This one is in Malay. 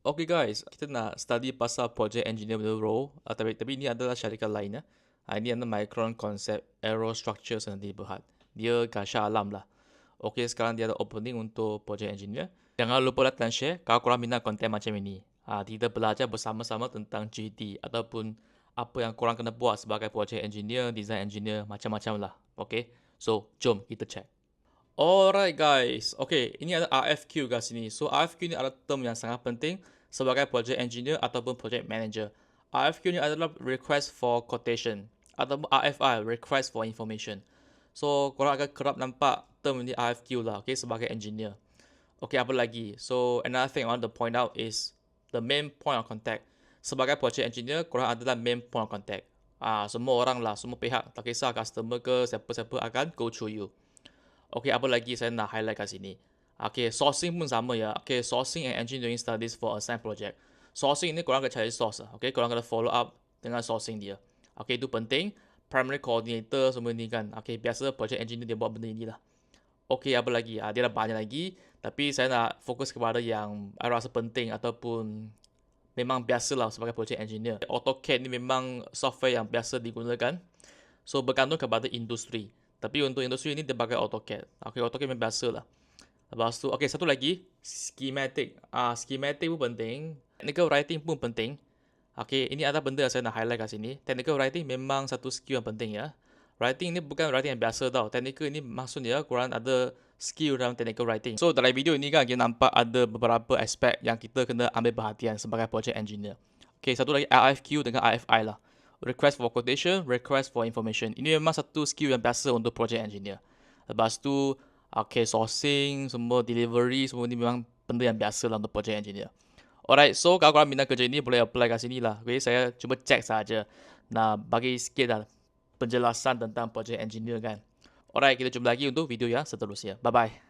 Okay guys, kita nak study pasal project engineer punya role. Tapi ini adalah syarikat lain ya. Ini adalah Micron Concept Aerostructures Neighborhood. Dia Gasha Alam lah. Okay, sekarang dia ada opening untuk project engineer. Jangan lupa like dan share kalau korang minat konten macam ini. Kita belajar bersama-sama tentang GD ataupun apa yang korang kena buat sebagai project engineer, design engineer, macam-macam lah. Okay, so jom kita check. Alright guys, okay, ini ada RFQ kat sini. So RFQ ni adalah term yang sangat penting sebagai project engineer ataupun project manager. RFQ ni adalah request for quotation ataupun RFI, request for information. So korang akan kerap nampak term ni RFQ lah, okay, sebagai engineer. Okay, apa lagi? So another thing I want to point out is the main point of contact. Sebagai project engineer, korang adalah main point of contact. Semua orang lah, semua pihak, tak kisah customer ke siapa-siapa akan go through you. Okay, apa lagi saya nak highlight kat sini? Okay, sourcing pun sama ya. Okay, sourcing and engineering studies for assigned project. Sourcing ni korang kena cari source lah. Okay, korang kena follow up dengan sourcing dia. Okay, itu penting. Primary coordinator semua ni kan. Okay, biasa project engineer dia buat benda ni lah. Okay, apa lagi? Dia ada banyak lagi. Tapi saya nak fokus kepada yang I rasa penting ataupun memang biasa lah sebagai project engineer. AutoCAD ni memang software yang biasa digunakan. So bergantung kepada industri. Tapi untuk industri ini dia pakai AutoCAD. Okay, AutoCAD memang biasa lah. Lepas tu, okay, satu lagi, schematic. Schematic pun penting. Technical writing pun penting. Okay, ini ada benda yang saya nak highlight kat sini. Technical writing memang satu skill yang penting ya. Writing ni bukan writing yang biasa tau. Technical ni maksudnya korang ada skill dalam technical writing. So dalam video ini kan kita nampak ada beberapa aspek yang kita kena ambil perhatian sebagai project engineer. Okay, satu lagi RFQ dengan RFI lah. Request for quotation, request for information. Ini memang satu skill yang biasa untuk project engineer. Lepas tu, okay, sourcing, semua delivery, semua ni memang benda yang biasa lah untuk project engineer. Alright, so kalau korang minat kerja ini boleh apply kat sini lah. Okay, saya cuba check saja. Nah, bagi sikit lah penjelasan tentang project engineer kan. Alright, kita jumpa lagi untuk video yang seterusnya. Bye-bye.